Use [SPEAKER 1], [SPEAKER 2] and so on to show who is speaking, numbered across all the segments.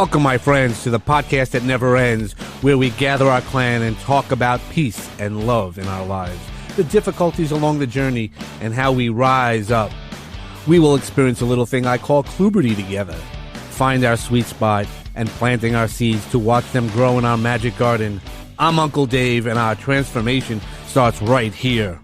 [SPEAKER 1] Welcome, my friends, to the podcast that never ends, where we gather our clan and talk about peace and love in our lives, the difficulties along the journey, and how we rise up. We will experience a little thing I call Kluberty together, find our sweet spot, and planting our seeds to watch them grow in our magic garden. I'm Uncle Dave, and our transformation starts right here.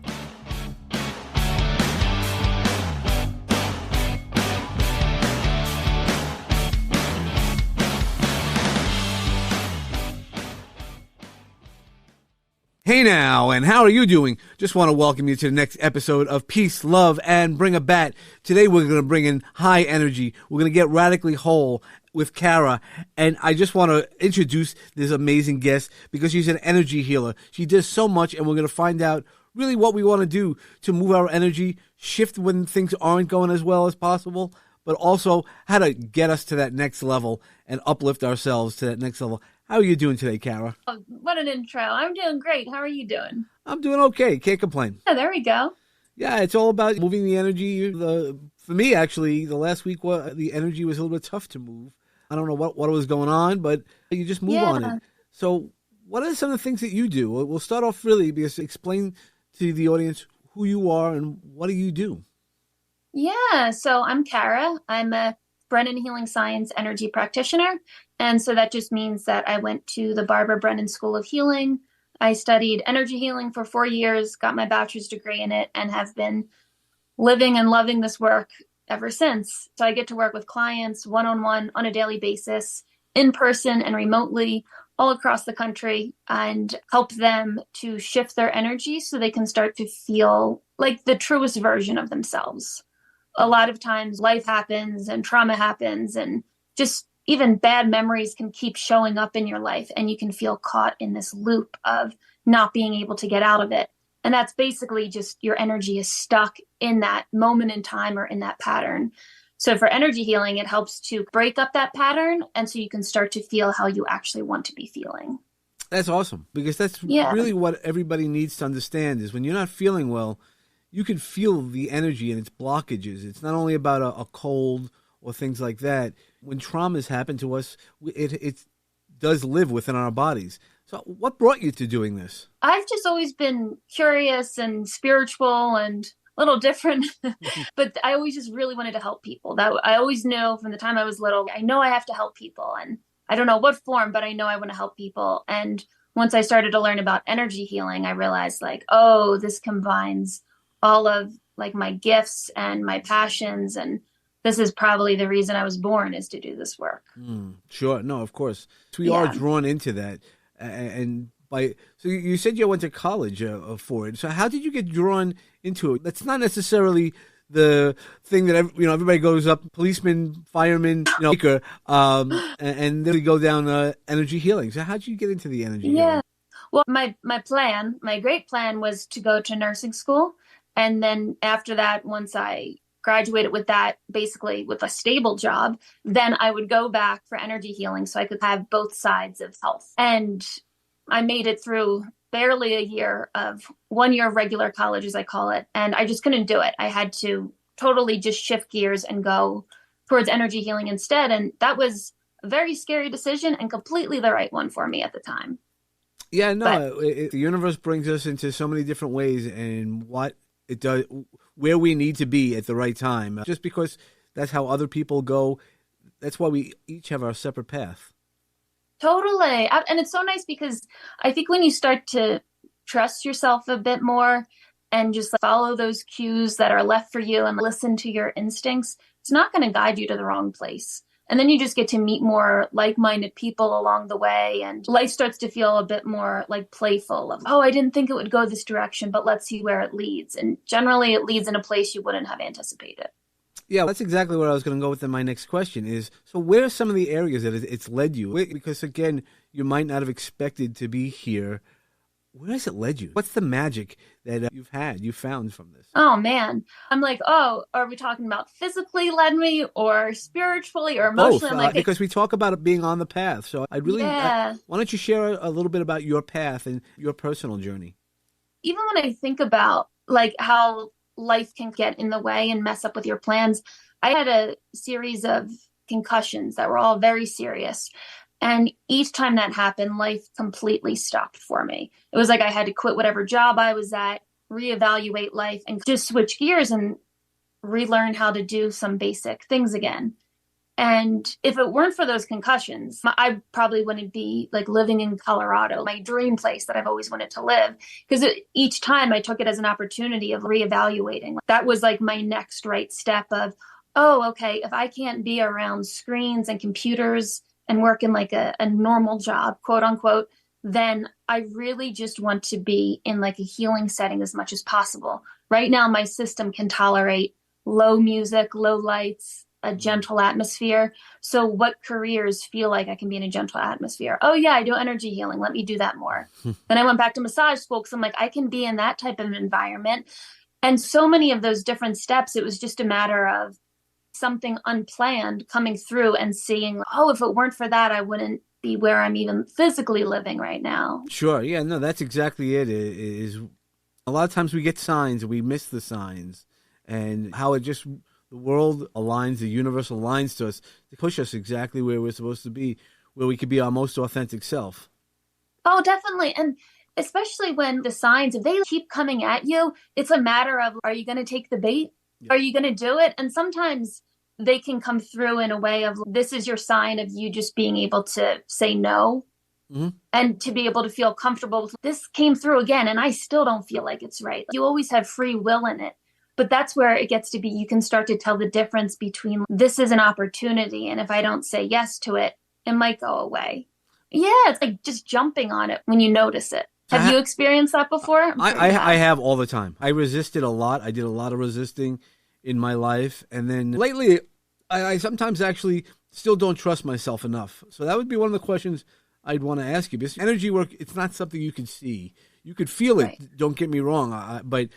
[SPEAKER 1] Hey now, and how are you doing? Just want to welcome you to the next episode of Peace, Love, and Bring a Bat. Today we're going to bring in high energy. We're going to get radically whole with Kara, and I just want to introduce this amazing guest because she's an energy healer. She does so much, and we're going to find out really what we want to do to move our energy, shift when things aren't going as well as possible, but also how to get us to that next level and uplift ourselves to that next level. How are you doing today, Kara?
[SPEAKER 2] Oh, what an intro. I'm doing great. How are you doing?
[SPEAKER 1] I'm doing okay. Can't complain.
[SPEAKER 2] Yeah, there we go.
[SPEAKER 1] Yeah, it's all about moving the energy. For me, actually, the last week, the energy was a little bit tough to move. I don't know what was going on, but you just move on it. So what are some of the things that you do? We'll start off really because explain to the audience who you are and what do you do?
[SPEAKER 2] Yeah, so I'm Kara. I'm a Brennan Healing Science energy practitioner. And so that just means that I went to the Barbara Brennan School of Healing. I studied energy healing for 4 years, got my bachelor's degree in it, and have been living and loving this work ever since. So I get to work with clients one-on-one on a daily basis, in person and remotely, all across the country, and help them to shift their energy so they can start to feel like the truest version of themselves. A lot of times life happens and trauma happens and just even bad memories can keep showing up in your life and you can feel caught in this loop of not being able to get out of it. And that's basically just your energy is stuck in that moment in time or in that pattern. So for energy healing, it helps to break up that pattern and so you can start to feel how you actually want to be feeling.
[SPEAKER 1] That's awesome because that's really what everybody needs to understand is when you're not feeling well, you can feel the energy and its blockages. It's not only about a cold or things like that. When traumas happen to us, it does live within our bodies. So what brought you to doing this?
[SPEAKER 2] I've just always been curious and spiritual and a little different, but I always just really wanted to help people. That I always knew from the time I was little, I know I have to help people. And I don't know what form, but I know I want to help people. And once I started to learn about energy healing, I realized oh, this combines all of my gifts and my passions, and this is probably the reason I was born is to do this work.
[SPEAKER 1] Sure. No, of course. We are drawn into that. So you said you went to college for it. So how did you get drawn into it? That's not necessarily the thing that everybody goes up, policeman, fireman, speaker, and then we go down energy healing. So how did you get into the energy healing?
[SPEAKER 2] Well, my great plan was to go to nursing school. And then after that, once I graduated with that, basically with a stable job, then I would go back for energy healing so I could have both sides of health. And I made it through barely a year of 1 year of regular college, as I call it. And I just couldn't do it. I had to totally just shift gears and go towards energy healing instead. And that was a very scary decision and completely the right one for me at the time.
[SPEAKER 1] Yeah, no, the universe brings us into so many different ways and what it does, where we need to be at the right time. Just because that's how other people go, that's why we each have our separate path.
[SPEAKER 2] Totally. And it's so nice because I think when you start to trust yourself a bit more and just follow those cues that are left for you and listen to your instincts, it's not going to guide you to the wrong place. And then you just get to meet more like-minded people along the way. And life starts to feel a bit more playful of, I didn't think it would go this direction, but let's see where it leads. And generally it leads in a place you wouldn't have anticipated.
[SPEAKER 1] Yeah, that's exactly where I was going to go with my next question is, so where are some of the areas that it's led you? Because again, you might not have expected to be here. Where has it led you? What's the magic that you found from this?
[SPEAKER 2] Oh, man. I'm are we talking about physically led me or spiritually or emotionally?
[SPEAKER 1] Both, because we talk about it being on the path. So I'd really, why don't you share a little bit about your path and your personal journey?
[SPEAKER 2] Even when I think about how life can get in the way and mess up with your plans, I had a series of concussions that were all very serious. And each time that happened, life completely stopped for me. It was like I had to quit whatever job I was at, reevaluate life, and just switch gears and relearn how to do some basic things again. And if it weren't for those concussions, I probably wouldn't be like living in Colorado, my dream place that I've always wanted to live. Because each time I took it as an opportunity of reevaluating. That was like my next right step of, oh, okay, if I can't be around screens and computers and work in like a normal job, quote unquote, then I really just want to be in like a healing setting as much as possible. Right now, my system can tolerate low music, low lights, a gentle atmosphere. So what careers feel like I can be in a gentle atmosphere? Oh yeah, I do energy healing. Let me do that more. Then I went back to massage school because I'm like, I can be in that type of environment. And so many of those different steps, it was just a matter of something unplanned coming through and seeing, oh, if it weren't for that, I wouldn't be where I'm even physically living right now.
[SPEAKER 1] Sure. Yeah, no, that's exactly it. Is a lot of times we get signs and we miss the signs, and how it just, the world aligns, the universe aligns to us to push us exactly where we're supposed to be, where we could be our most authentic self.
[SPEAKER 2] Oh, definitely. And especially when the signs, if they keep coming at you, it's a matter of, are you going to take the bait?
[SPEAKER 1] Yeah.
[SPEAKER 2] Are you going to do it? And sometimes they can come through in a way of, this is your sign of you just being able to say no. Mm-hmm. And to be able to feel comfortable with, this came through again, and I still don't feel like it's right. You always have free will in it. But that's where it gets to be, you can start to tell the difference between, this is an opportunity, and if I don't say yes to it, it might go away. Yeah, it's like just jumping on it when you notice it. Have you experienced that before?
[SPEAKER 1] I have all the time. I resisted a lot. I did a lot of resisting in my life. And then lately, I sometimes actually still don't trust myself enough. So that would be one of the questions I'd want to ask you. Because energy work, it's not something you can see. You could feel it, right. Don't get me wrong. But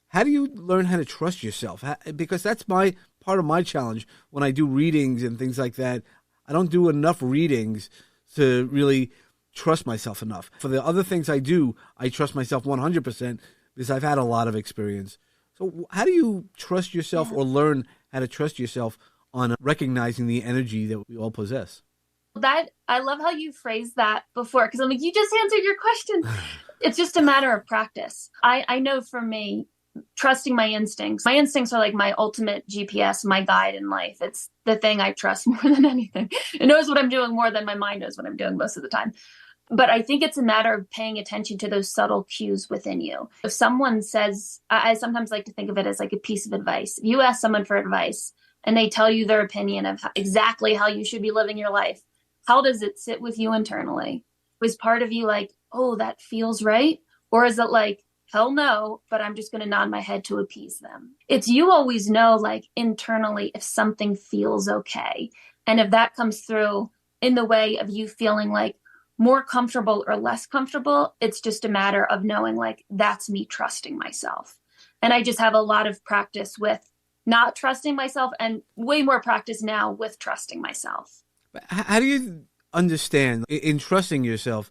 [SPEAKER 1] how do you learn how to trust yourself? Because that's part of my challenge when I do readings and things like that. I don't do enough readings to really trust myself enough. For the other things I do, I trust myself 100% because I've had a lot of experience. So how do you trust yourself or learn how to trust yourself on recognizing the energy that we all possess?
[SPEAKER 2] That, I love how you phrased that before, because I'm like, you just answered your question. It's just a matter of practice. I know for me, trusting my instincts. My instincts are like my ultimate GPS, my guide in life. It's the thing I trust more than anything. It knows what I'm doing more than my mind knows what I'm doing most of the time. But I think it's a matter of paying attention to those subtle cues within you. If someone says, I sometimes like to think of it as like a piece of advice. If you ask someone for advice and they tell you their opinion of exactly how you should be living your life, how does it sit with you internally? Was part of you like, oh, that feels right? Or is it like, hell no, but I'm just going to nod my head to appease them? It's, you always know, like internally, if something feels okay. And if that comes through in the way of you feeling like more comfortable or less comfortable, it's just a matter of knowing like, that's me trusting myself. And I just have a lot of practice with not trusting myself, and way more practice now with trusting myself.
[SPEAKER 1] How do you understand in trusting yourself,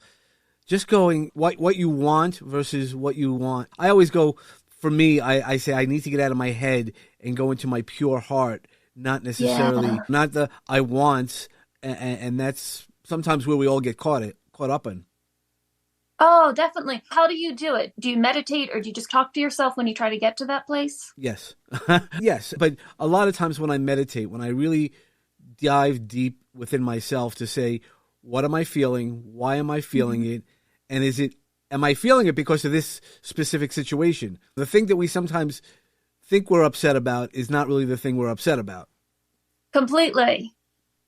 [SPEAKER 1] just going what you want versus what you want? I always go, for me, I say I need to get out of my head and go into my pure heart, not necessarily, not the I want, and that's sometimes where we all get caught up in.
[SPEAKER 2] Oh, definitely. How do you do it? Do you meditate, or do you just talk to yourself when you try to get to that place?
[SPEAKER 1] Yes. Yes. But a lot of times when I meditate, when I really dive deep within myself to say, what am I feeling? Why am I feeling it? And am I feeling it because of this specific situation? The thing that we sometimes think we're upset about is not really the thing we're upset about.
[SPEAKER 2] Completely.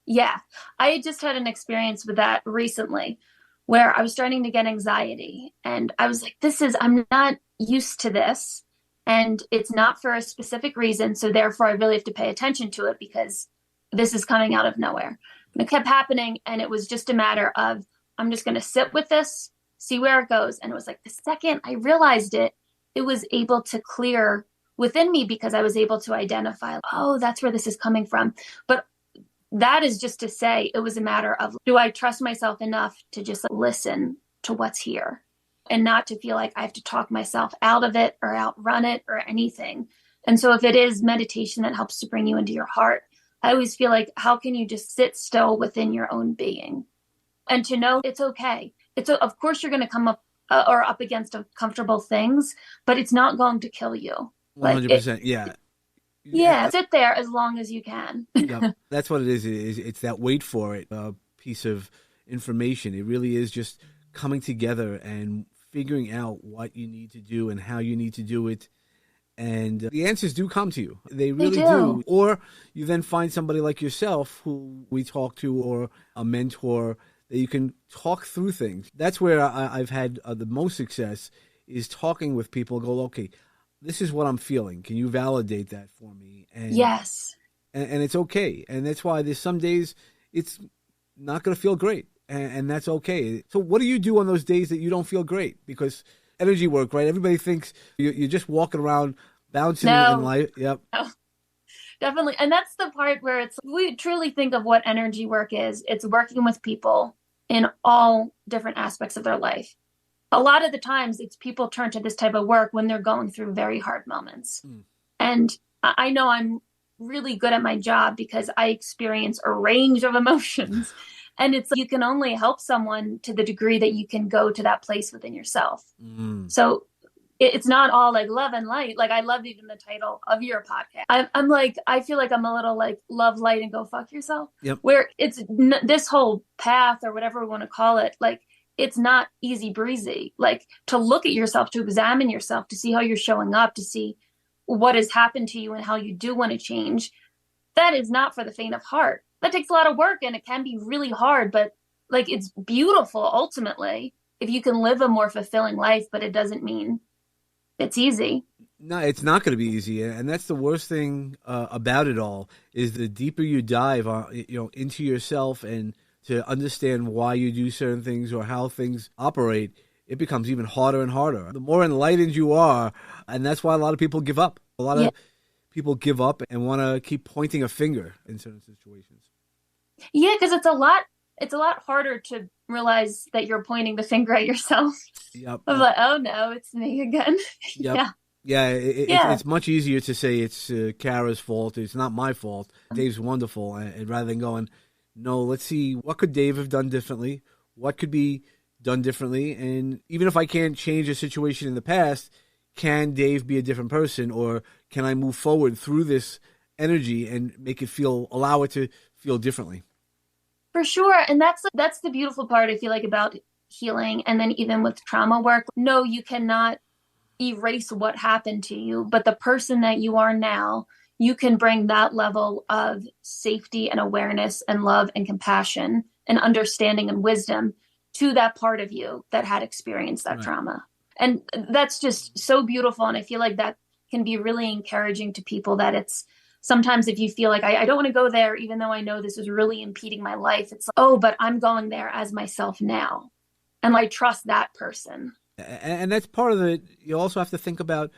[SPEAKER 2] Yeah. I just had an experience with that recently where I was starting to get anxiety, and I was like, I'm not used to this, and it's not for a specific reason. So therefore I really have to pay attention to it because this is coming out of nowhere. And it kept happening. And it was just a matter of, I'm just going to sit with this, see where it goes. And it was like the second I realized it, it was able to clear within me because I was able to identify, oh, that's where this is coming from. But that is just to say, it was a matter of, do I trust myself enough to just listen to what's here and not to feel like I have to talk myself out of it or outrun it or anything. And so if it is meditation that helps to bring you into your heart, I always feel like, how can you just sit still within your own being and to know it's okay? Of course you're going to come up or up against uncomfortable things, but it's not going to kill you.
[SPEAKER 1] 100%. Yeah.
[SPEAKER 2] Yeah. Sit there as long as you can.
[SPEAKER 1] Yeah. That's what it is. It's that wait for it piece of information. It really is just coming together and figuring out what you need to do and how you need to do it. And the answers do come to you. They really do. Or you then find somebody like yourself who we talk to, or a mentor that you can talk through things. That's where I've had the most success, is talking with people. Go, okay, this is what I'm feeling. Can you validate that for me? And,
[SPEAKER 2] yes.
[SPEAKER 1] And it's okay. And that's why there's some days it's not going to feel great. And that's okay. So what do you do on those days that you don't feel great? Because energy work, right? Everybody thinks you're just walking around bouncing in life. Yep.
[SPEAKER 2] No, definitely. And that's the part where we truly think of what energy work is. It's working with people in all different aspects of their life. A lot of the times it's people turn to this type of work when they're going through very hard moments. And I know I'm really good at my job because I experience a range of emotions. And it's you can only help someone to the degree that you can go to that place within yourself. So it's not all like love and light. Like, I love even the title of your podcast. I'm like, I feel like I'm a little like love, light, and go fuck yourself.
[SPEAKER 1] Yep.
[SPEAKER 2] Where it's this whole path, or whatever we want to call it, like, it's not easy breezy. Like, to look at yourself, to examine yourself, to see how you're showing up, to see what has happened to you and how you do want to change. That is not for the faint of heart. That takes a lot of work, and it can be really hard, but like, it's beautiful ultimately if you can live a more fulfilling life, but it doesn't mean it's easy.
[SPEAKER 1] No, it's not going to be easy. And that's the worst thing about it all, is the deeper you dive into yourself and to understand why you do certain things or how things operate, it becomes even harder and harder. The more enlightened you are, and that's why a lot of people give up. A lot of people give up and want to keep pointing a finger in certain situations.
[SPEAKER 2] Yeah, because it's a lot harder to realize that you're pointing the finger at yourself.
[SPEAKER 1] Yep.
[SPEAKER 2] I'm like, oh no, it's me again.
[SPEAKER 1] Yep. It's much easier to say it's Kara's fault. It's not my fault. Dave's wonderful. And rather than going, no, let's see, what could Dave have done differently? What could be done differently? And even if I can't change a situation in the past, can Dave be a different person? Or can I move forward through this energy and allow it to feel differently?
[SPEAKER 2] For sure. And that's the beautiful part, I feel like, about healing. And then even with trauma work, no, you cannot erase what happened to you, but the person that you are now, you can bring that level of safety and awareness and love and compassion and understanding and wisdom to that part of you that had experienced that trauma. And that's just so beautiful. And I feel like that can be really encouraging to people, that it's sometimes if you feel like I don't want to go there, even though I know this is really impeding my life, it's like, oh, but I'm going there as myself now. And I trust that person.
[SPEAKER 1] And that's part of it. You also have to think about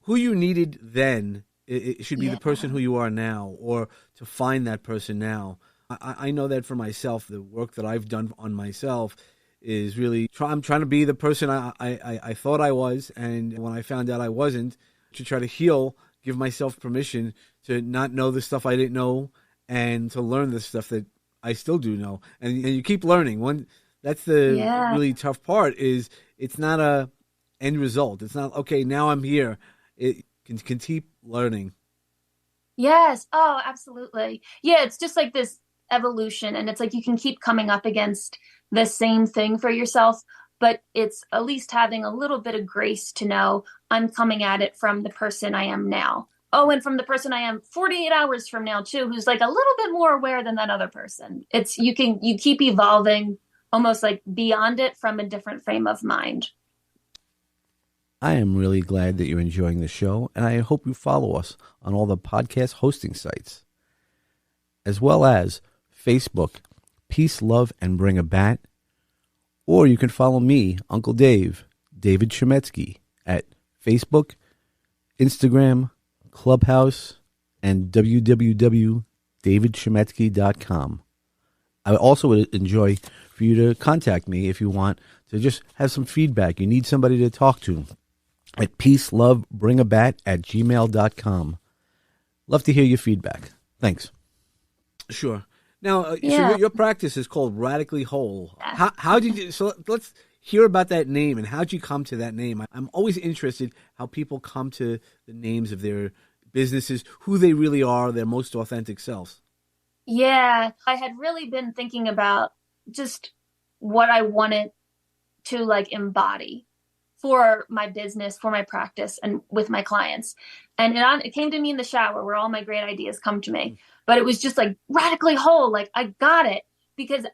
[SPEAKER 1] who you needed then. It should be the person who you are now, or to find that person now. I know that for myself, the work that I've done on myself is really, I'm trying to be the person I thought I was. And when I found out I wasn't, to try to heal, give myself permission to not know the stuff I didn't know, and to learn the stuff that I still do know. And you keep learning. That's the really tough part, is it's not a end result. It's not, okay, now I'm here. It can keep learning.
[SPEAKER 2] Yes. Oh, absolutely. Yeah. It's just like this evolution, and it's like you can keep coming up against the same thing for yourself, but it's at least having a little bit of grace to know I'm coming at it from the person I am now. Oh, and from the person I am 48 hours from now too, who's like a little bit more aware than that other person. It's, you keep evolving almost like beyond it from a different frame of mind.
[SPEAKER 1] I am really glad that you're enjoying the show, and I hope you follow us on all the podcast hosting sites, as well as Facebook, Peace, Love, and Bring a Bat, or you can follow me, Uncle Dave, David Chemetsky, at Facebook, Instagram, Clubhouse, and www.davidchemetsky.com. I also would enjoy for you to contact me if you want to just have some feedback. You need somebody to talk to at peacelovebringabat@gmail.com. Love to hear your feedback. Thanks. Sure. Now, so
[SPEAKER 2] Yeah.
[SPEAKER 1] your practice is called Radically Whole. How did you? So let's hear about that name and how did you come to that name? I'm always interested how people come to the names of their businesses, who they really are, their most authentic selves.
[SPEAKER 2] Yeah. I had really been thinking about just what I wanted to like embody for my business, for my practice, and with my clients. And it came to me in the shower where all my great ideas come to me. But it was just like radically whole. Like I got it because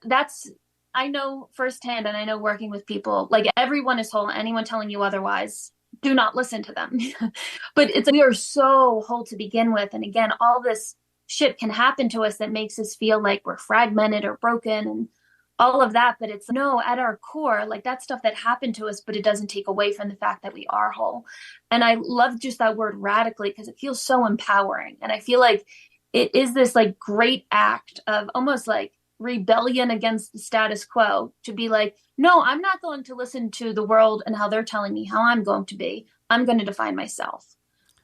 [SPEAKER 2] I know firsthand and I know working with people, like everyone is whole. Anyone telling you otherwise, do not listen to them. But it's we are so whole to begin with. And again, all this shit can happen to us that makes us feel like we're fragmented or broken and all of that. But it's no, at our core, like that stuff that happened to us, but it doesn't take away from the fact that we are whole. And I love just that word radically because it feels so empowering. And I feel like it is this like great act of almost like rebellion against the status quo to be like, no, I'm not going to listen to the world and how they're telling me how I'm going to be. I'm going to define myself.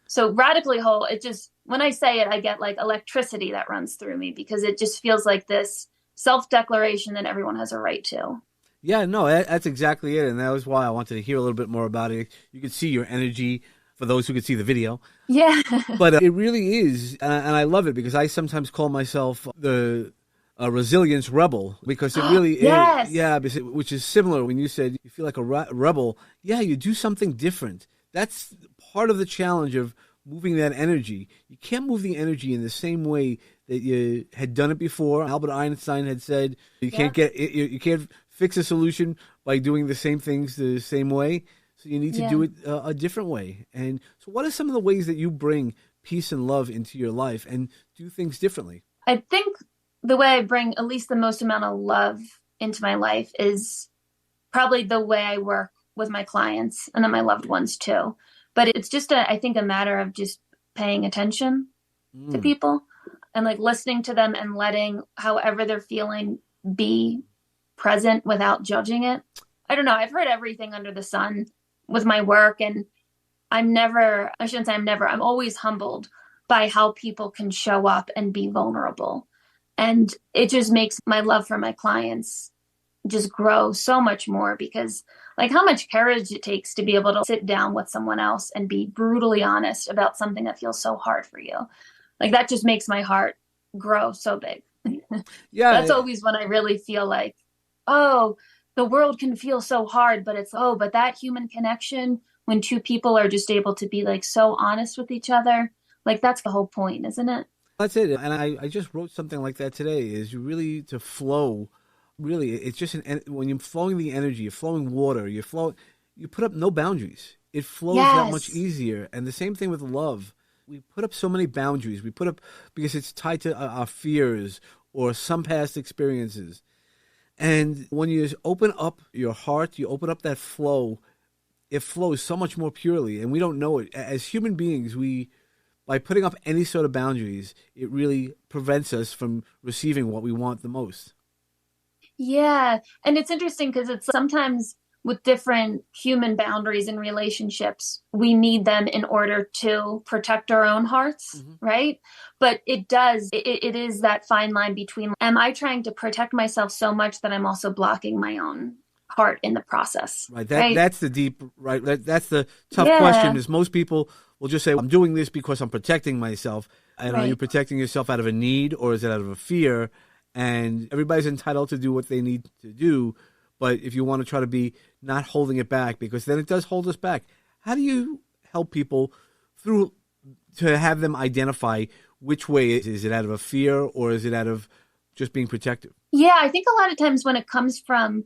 [SPEAKER 2] So radically whole, it just, when I say it, I get like electricity that runs through me because it just feels like this self-declaration that everyone has a right to.
[SPEAKER 1] Yeah, no, that's exactly it. And that was why I wanted to hear a little bit more about it. You could see your energy for those who could see the video.
[SPEAKER 2] Yeah.
[SPEAKER 1] But it really is. And I love it because I sometimes call myself the resilience rebel because it really is.
[SPEAKER 2] Yes.
[SPEAKER 1] Yeah, which is similar when you said you feel like a rebel. Yeah, you do something different. That's part of the challenge of moving that energy. You can't move the energy in the same way that you had done it before. Albert Einstein had said you can't you can't fix a solution by doing the same things the same way. So you need to do it a different way. And so what are some of the ways that you bring peace and love into your life and do things differently?
[SPEAKER 2] I think the way I bring at least the most amount of love into my life is probably the way I work with my clients and then my loved ones too. But it's just I think a matter of just paying attention to people and like listening to them and letting however they're feeling be present without judging it. I don't know. I've heard everything under the sun with my work and I shouldn't say I'm always humbled by how people can show up and be vulnerable. And it just makes my love for my clients just grow so much more because like how much courage it takes to be able to sit down with someone else and be brutally honest about something that feels so hard for you. Like that just makes my heart grow so big.
[SPEAKER 1] Yeah.
[SPEAKER 2] That's always when I really feel like, oh, the world can feel so hard, but but that human connection when two people are just able to be like so honest with each other, like that's the whole point, isn't it?
[SPEAKER 1] That's it. And I just wrote something like that today is you really to flow. Really, it's just when you're flowing the energy, you're flowing water, you put up no boundaries. It flows that much
[SPEAKER 2] Yes.
[SPEAKER 1] easier. And the same thing with love. We put up so many boundaries. We put up because it's tied to our fears or some past experiences. And when you open up your heart, you open up that flow, it flows so much more purely. And we don't know it. As human beings, by putting up any sort of boundaries, it really prevents us from receiving what we want the most.
[SPEAKER 2] Yeah. And it's interesting because it's sometimes with different human boundaries and relationships, we need them in order to protect our own hearts, right? But it is that fine line between, am I trying to protect myself so much that I'm also blocking my own heart in the process,
[SPEAKER 1] Right.
[SPEAKER 2] right?
[SPEAKER 1] That's the deep, right. That's the tough question
[SPEAKER 2] Yeah,
[SPEAKER 1] is most people will just say, I'm doing this because I'm protecting myself. And are you
[SPEAKER 2] right.
[SPEAKER 1] protecting yourself out of a need or is it out of a fear? And everybody's entitled to do what they need to do. But if you want to try to be not holding it back, because then it does hold us back. How do you help people through to have them identify which way is it out of a fear or is it out of just being protective?
[SPEAKER 2] Yeah, I think a lot of times when it comes from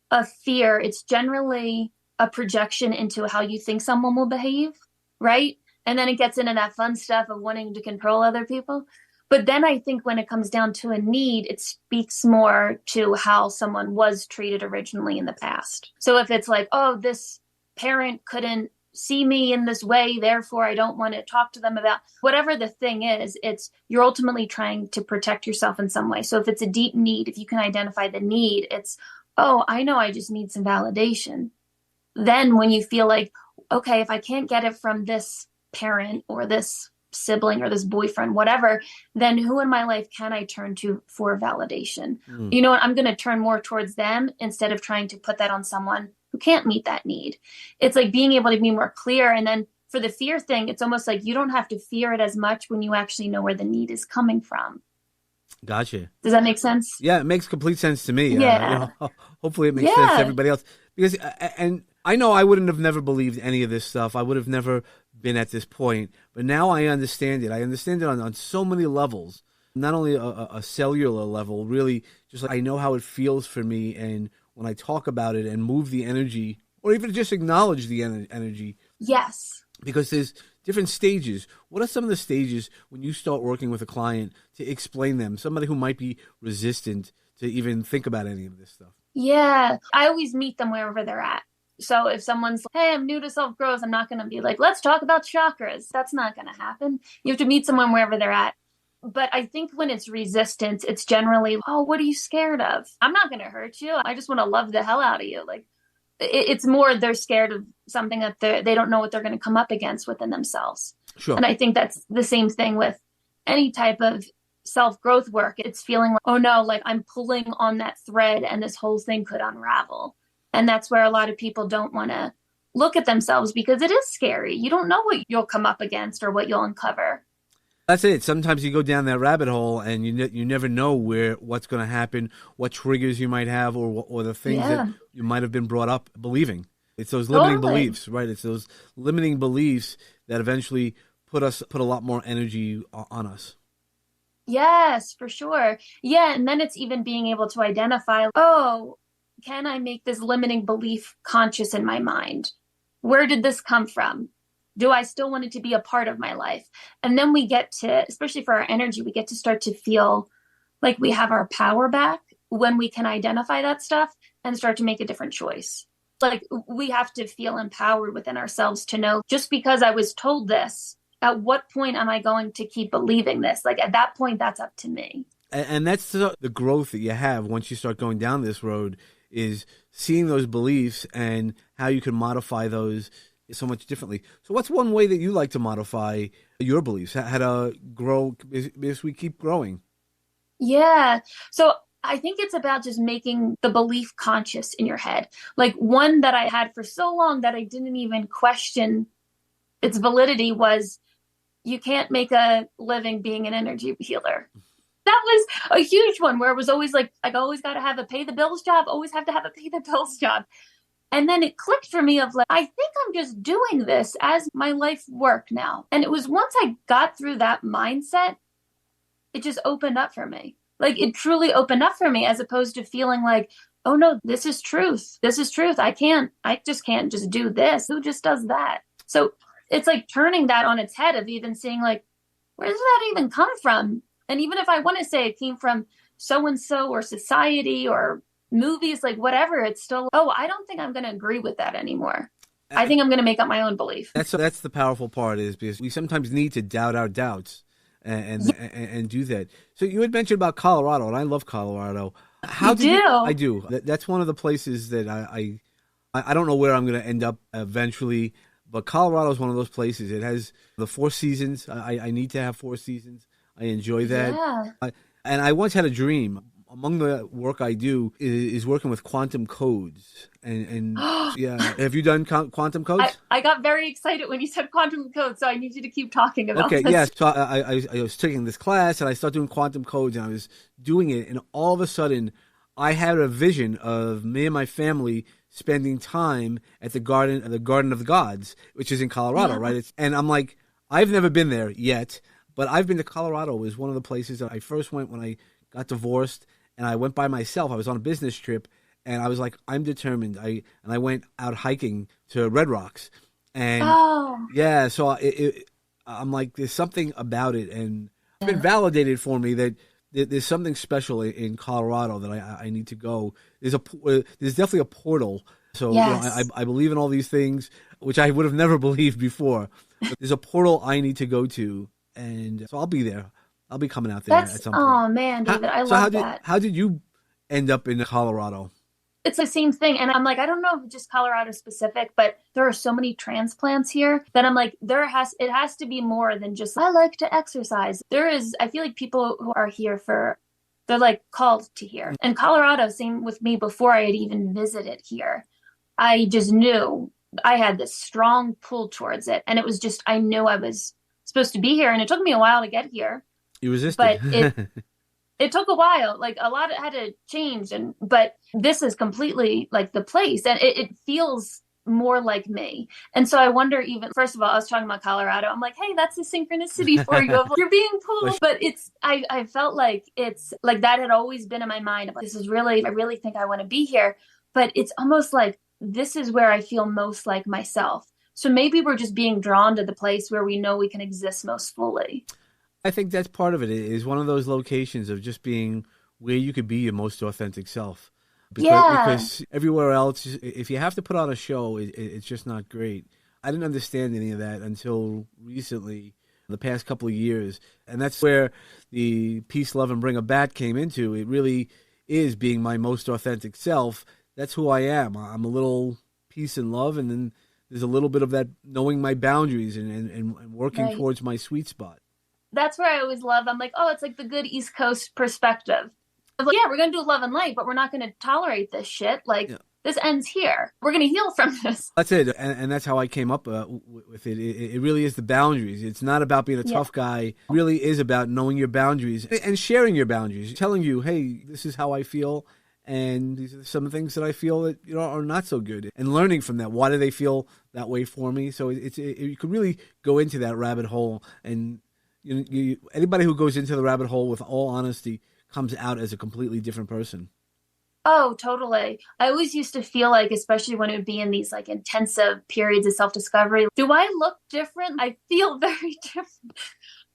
[SPEAKER 2] a fear, it's generally a projection into how you think someone will behave, right? And then it gets into that fun stuff of wanting to control other people. But then I think when it comes down to a need, it speaks more to how someone was treated originally in the past. So if it's like, oh, this parent couldn't see me in this way, therefore I don't want to talk to them about whatever the thing is, it's you're ultimately trying to protect yourself in some way. So if it's a deep need, if you can identify the need, it's, oh, I know I just need some validation. Then when you feel like, okay, if I can't get it from this parent or this sibling or this boyfriend, whatever, then who in my life can I turn to for validation?
[SPEAKER 1] Mm.
[SPEAKER 2] You know what? I'm going to turn more towards them instead of trying to put that on someone who can't meet that need. It's like being able to be more clear. And then for the fear thing, it's almost like you don't have to fear it as much when you actually know where the need is coming from.
[SPEAKER 1] Gotcha.
[SPEAKER 2] Does that make sense?
[SPEAKER 1] Yeah, it makes complete sense to me.
[SPEAKER 2] Yeah.
[SPEAKER 1] Hopefully it makes sense to everybody else. Because, and I know I wouldn't have never believed any of this stuff. I would have never been at this point. But now I understand it. I understand it on so many levels. Not only a cellular level, really, just like I know how it feels for me. And when I talk about it and move the energy, or even just acknowledge the energy.
[SPEAKER 2] Yes.
[SPEAKER 1] Because there's different stages. What are some of the stages when you start working with a client to explain them, somebody who might be resistant to even think about any of this stuff?
[SPEAKER 2] Yeah. I always meet them wherever they're at. So if someone's like, hey, I'm new to self-growth, I'm not going to be like, let's talk about chakras. That's not going to happen. You have to meet someone wherever they're at. But I think when it's resistance, it's generally, oh, what are you scared of? I'm not going to hurt you. I just want to love the hell out of you. Like, it's more they're scared of something that they don't know what they're going to come up against within themselves.
[SPEAKER 1] Sure.
[SPEAKER 2] And I think that's the same thing with any type of self-growth work. It's feeling like, oh no, like I'm pulling on that thread and this whole thing could unravel. And that's where a lot of people don't want to look at themselves because it is scary. You don't know what you'll come up against or what you'll uncover.
[SPEAKER 1] That's it. Sometimes you go down that rabbit hole and you never know what's going to happen, what triggers you might have, or the things that you might have been brought up believing. It's those limiting beliefs, right? It's those limiting beliefs that eventually put a lot more energy on us.
[SPEAKER 2] Yes, for sure. Yeah, and then it's even being able to identify, oh, can I make this limiting belief conscious in my mind? Where did this come from? Do I still want it to be a part of my life? And then we get to, especially for our energy, we get to start to feel like we have our power back when we can identify that stuff and start to make a different choice. Like we have to feel empowered within ourselves to know just because I was told this, at what point am I going to keep believing this? Like at that point, that's up to me.
[SPEAKER 1] And that's the growth that you have once you start going down this road is seeing those beliefs and how you can modify those so much differently. So what's one way that you like to modify your beliefs? How to grow as we keep growing?
[SPEAKER 2] Yeah. So I think it's about just making the belief conscious in your head. Like one that I had for so long that I didn't even question its validity was you can't make a living being an energy healer. That was a huge one where it was always like, I always got to have a pay the bills job, always have to have a pay the bills job. And then it clicked for me of like, I think I'm just doing this as my life work now. And it was once I got through that mindset, it just opened up for me. Like it truly opened up for me as opposed to feeling like, oh no, this is truth. This is truth. I just can't just do this. Who just does that? So it's like turning that on its head of even seeing like, where does that even come from? And even if I want to say it came from so-and-so or society or movies, like whatever, it's still, oh, I don't think I'm going to agree with that anymore. I think I'm going to make up my own belief.
[SPEAKER 1] That's the powerful part is because we sometimes need to doubt our doubts and do that. So you had mentioned about Colorado, and I love Colorado. I do. That's one of the places that I don't know where I'm going to end up eventually, but Colorado is one of those places. It has the 4 seasons. I need to have 4 seasons. I enjoy that.
[SPEAKER 2] Yeah.
[SPEAKER 1] And I once had a dream. Among the work I do is working with quantum codes. And yeah, have you done quantum codes?
[SPEAKER 2] I got very excited when you said quantum codes, so I need you to keep talking about this.
[SPEAKER 1] Okay, yeah. So I was taking this class, and I started doing quantum codes, and I was doing it, and all of a sudden, I had a vision of me and my family spending time at the Garden of the Gods, which is in Colorado, right? And I'm like, I've never been there yet, but I've been to Colorado. It was one of the places that I first went when I got divorced. And I went by myself. I was on a business trip, and I was like, I'm determined. I went out hiking to Red Rocks. And yeah, so I'm like, there's something about it. And it's been validated for me that there's something special in Colorado that I need to go. There's definitely a portal. So
[SPEAKER 2] yes.
[SPEAKER 1] I believe in all these things, which I would have never believed before. But there's a portal I need to go to, and so I'll be there. I'll be coming out there at some point.
[SPEAKER 2] Oh man, David, I love that.
[SPEAKER 1] How did you end up in Colorado?
[SPEAKER 2] It's the same thing. And I'm like, I don't know if it's just Colorado specific, but there are so many transplants here that I'm like, it has to be more than just, I like to exercise. I feel like people who are here they're like called to here. And Colorado, same with me before I had even visited here. I just knew I had this strong pull towards it. And it was just, I knew I was supposed to be here. And it took me a while to get here.
[SPEAKER 1] You resisted.
[SPEAKER 2] But it took a while. Like a lot had to change. But this is completely like the place. And it feels more like me. And so I wonder, even first of all, I was talking about Colorado. I'm like, hey, that's a synchronicity for you. You're being pulled. But I felt like it's like that had always been in my mind. This is really, I really think I want to be here. But it's almost like this is where I feel most like myself. So maybe we're just being drawn to the place where we know we can exist most fully.
[SPEAKER 1] I think that's part of it. It is one of those locations of just being where you could be your most authentic self. Because everywhere else, if you have to put on a show, it's just not great. I didn't understand any of that until recently, the past couple of years. And that's where the Peace, Love, and Bring a Bat came into. It really is being my most authentic self. That's who I am. I'm a little peace and love, and then there's a little bit of that knowing my boundaries and working towards my sweet spot.
[SPEAKER 2] That's where I always love. I'm like, oh, it's like the good East Coast perspective. I'm like, yeah, we're going to do love and light, but we're not going to tolerate this shit. Like, this ends here. We're going to heal from this.
[SPEAKER 1] That's it. And that's how I came up with it. It really is the boundaries. It's not about being a tough guy. It really is about knowing your boundaries and sharing your boundaries, telling you, hey, this is how I feel. And these are some things that I feel that are not so good, and learning from that. Why do they feel that way for me? So you could really go into that rabbit hole, and anybody who goes into the rabbit hole with all honesty comes out as a completely different person.
[SPEAKER 2] Oh, totally. I always used to feel like, especially when it would be in these like intensive periods of self-discovery, do I look different? I feel very different.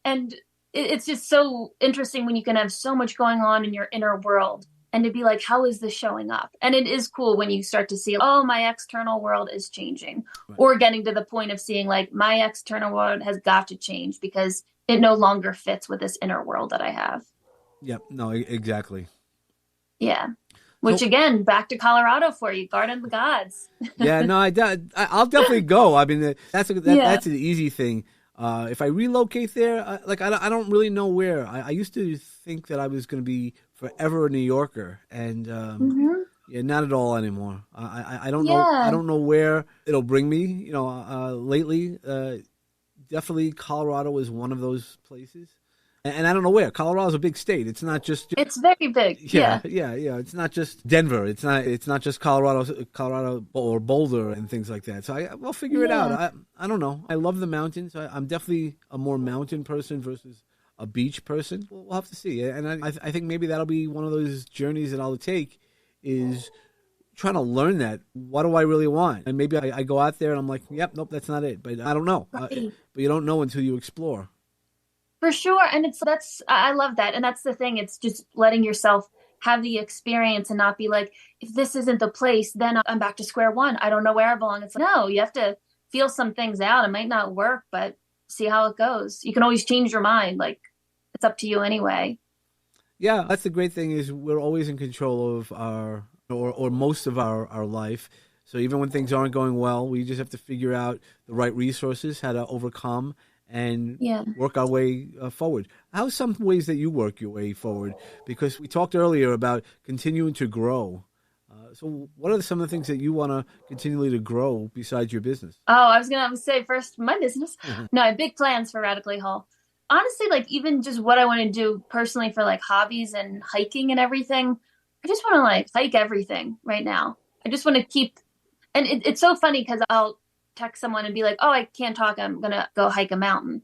[SPEAKER 2] And it's just so interesting when you can have so much going on in your inner world. And to be like, how is this showing up? And it is cool when you start to see, oh, my external world is changing. Right. Or getting to the point of seeing like my external world has got to change because it no longer fits with this inner world that I have.
[SPEAKER 1] Yep. No, exactly.
[SPEAKER 2] Yeah. Which again, back to Colorado for you, Garden of the Gods.
[SPEAKER 1] Yeah, no, I'll definitely go. I mean, that's an easy thing. If I relocate there, I don't really know where. I used to think that I was going to be forever a New Yorker, and not at all anymore. I don't know. I don't know where it'll bring me. Lately, definitely Colorado is one of those places, and I don't know where. Colorado's a big state. It's not just.
[SPEAKER 2] It's very big. Yeah.
[SPEAKER 1] It's not just Denver. It's not just Colorado or Boulder and things like that. So we'll figure it out. I don't know. I love the mountains. I'm definitely a more mountain person versus a beach person. We'll have to see. And I think maybe that'll be one of those journeys that I'll take, is trying to learn that. What do I really want? And maybe I go out there and I'm like, yep, nope, that's not it. But I don't know. Right. But you don't know until you explore.
[SPEAKER 2] For sure. And I love that. And that's the thing. It's just letting yourself have the experience and not be like, if this isn't the place, then I'm back to square one. I don't know where I belong. It's like, no, you have to feel some things out. It might not work, but see how it goes. You can always change your mind. Like, it's up to you anyway.
[SPEAKER 1] Yeah, that's the great thing, is we're always in control of our, or most of our life. So even when things aren't going well, we just have to figure out the right resources, how to overcome and work our way forward. How's some ways that you work your way forward? Because we talked earlier about continuing to grow. So what are some of the things that you want to continually to grow besides your business?
[SPEAKER 2] Oh, I was going to say first, my business. No, I have big plans for Radically Whole. Honestly, like even just what I want to do personally for like hobbies and hiking and everything. I just want to like hike everything right now. I just want to keep, and it's so funny because I'll text someone and be like, oh, I can't talk. I'm going to go hike a mountain.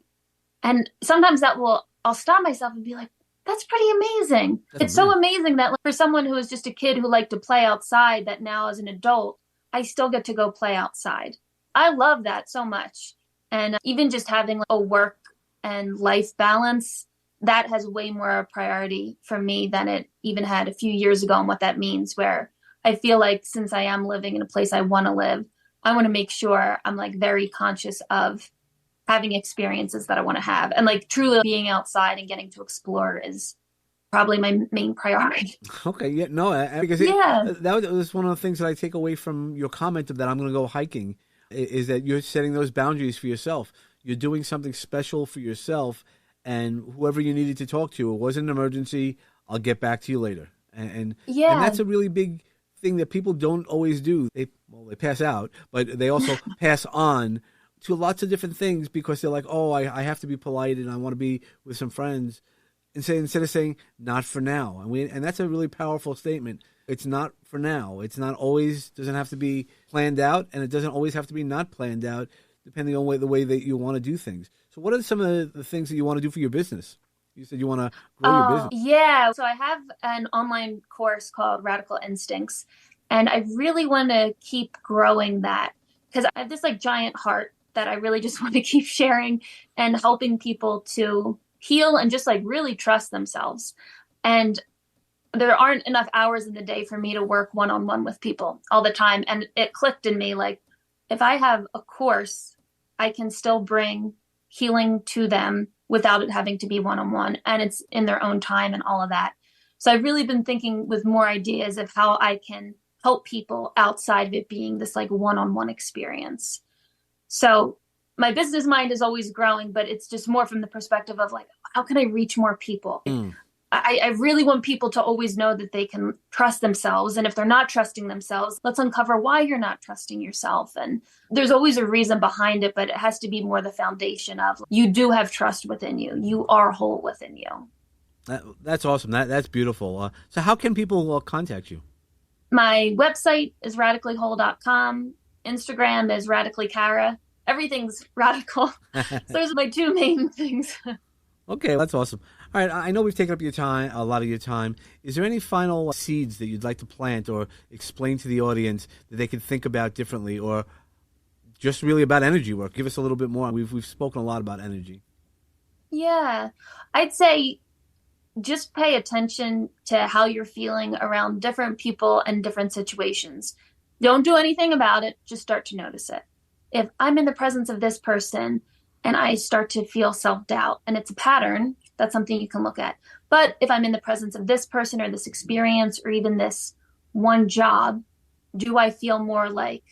[SPEAKER 2] And sometimes I'll stop myself and be like, that's pretty amazing. It's so amazing that like, for someone who was just a kid who liked to play outside, that now as an adult, I still get to go play outside. I love that so much. And even just having a work and life balance, that has way more a priority for me than it even had a few years ago. And what that means, where I feel like since I am living in a place I want to live, I want to make sure I'm like very conscious of having experiences that I want to have. And like truly being outside and getting to explore is probably my main priority.
[SPEAKER 1] Okay, yeah, no, because
[SPEAKER 2] Yeah.
[SPEAKER 1] that was one of the things that I take away from your comment of that I'm going to go hiking, is that you're setting those boundaries for yourself. You're doing something special for yourself, and whoever you needed to talk to, it wasn't an emergency. I'll get back to you later, and
[SPEAKER 2] Yeah.
[SPEAKER 1] that's a really big thing that people don't always do. They pass out, but they also pass on to lots of different things because they're like, oh, I have to be polite and I want to be with some friends. Instead of saying not for now, and that's a really powerful statement. It's not for now. It's not always, doesn't have to be planned out, and it doesn't always have to be not planned out, depending on the way that you want to do things. So, what are some of the things that you want to do for your business? You said you want to grow your business.
[SPEAKER 2] Yeah. So I have an online course called Radical Instincts, and I really want to keep growing that because I have this like giant heart that I really just want to keep sharing and helping people to heal and just like really trust themselves. And there aren't enough hours in the day for me to work one-on-one with people all the time. And it clicked in me like, if I have a course, I can still bring healing to them without it having to be one-on-one, and it's in their own time and all of that. So I've really been thinking with more ideas of how I can help people outside of it being this like one-on-one experience. So my business mind is always growing, but it's just more from the perspective of like, how can I reach more people? I really want people to always know that they can trust themselves. And if they're not trusting themselves, let's uncover why you're not trusting yourself. And there's always a reason behind it, but it has to be more the foundation of you do have trust within you. You are whole within you.
[SPEAKER 1] That's awesome. That's beautiful. So how can people contact you?
[SPEAKER 2] My website is radicallyWhole.com. Instagram is radicallyCara. Everything's radical. So those are my two main things.
[SPEAKER 1] Okay, that's awesome. All right, I know we've taken up a lot of your time. Is there any final seeds that you'd like to plant or explain to the audience that they could think about differently, or just really about energy work? Give us a little bit more. We've spoken a lot about energy.
[SPEAKER 2] Yeah, I'd say just pay attention to how you're feeling around different people and different situations. Don't do anything about it. Just start to notice it. If I'm in the presence of this person and I start to feel self-doubt and it's a pattern, that's something you can look at. But if I'm in the presence of this person or this experience or even this one job, do I feel more like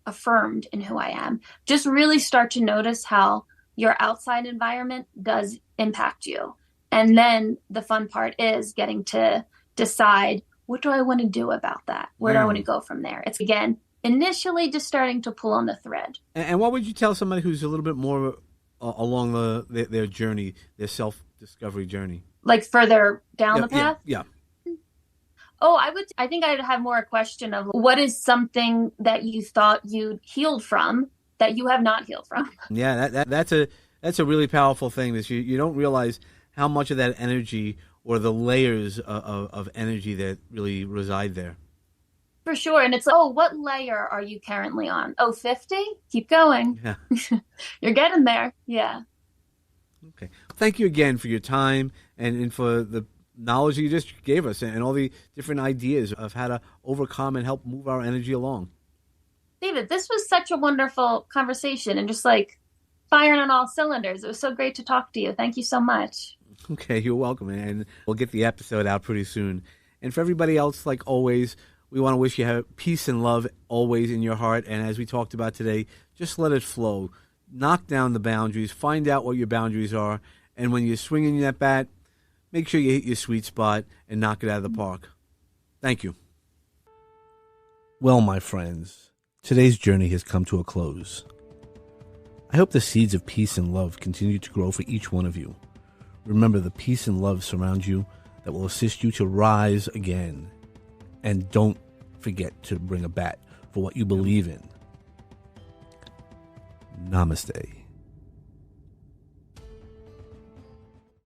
[SPEAKER 2] affirmed in who I am? Just really start to notice how your outside environment does impact you. And then the fun part is getting to decide, what do I want to do about that? Where do I want to go from there? It's, again, initially just starting to pull on the thread.
[SPEAKER 1] And what would you tell somebody who's a little bit more along their journey, their self-discovery journey?
[SPEAKER 2] Like further down the path?
[SPEAKER 1] Yeah.
[SPEAKER 2] Oh, I think I'd have more a question of what is something that you thought you'd healed from that you have not healed from?
[SPEAKER 1] Yeah, that's a really powerful thing. That you don't realize how much of that energy or the layers of energy that really reside there.
[SPEAKER 2] For sure. And it's like, oh, what layer are you currently on? Oh, 50? Keep going.
[SPEAKER 1] Yeah.
[SPEAKER 2] You're getting there. Yeah.
[SPEAKER 1] Okay. Thank you again for your time and for the knowledge that you just gave us and all the different ideas of how to overcome and help move our energy along.
[SPEAKER 2] David, this was such a wonderful conversation and just like firing on all cylinders. It was so great to talk to you. Thank you so much.
[SPEAKER 1] Okay, you're welcome. And we'll get the episode out pretty soon. And for everybody else, like always, we want to wish you have peace and love always in your heart. And as we talked about today, just let it flow. Knock down the boundaries. Find out what your boundaries are. And when you're swinging that bat, make sure you hit your sweet spot and knock it out of the park. Thank you. Well, my friends, today's journey has come to a close. I hope the seeds of peace and love continue to grow for each one of you. Remember, the peace and love surround you that will assist you to rise again. And don't forget to bring a bat for what you believe in. Namaste.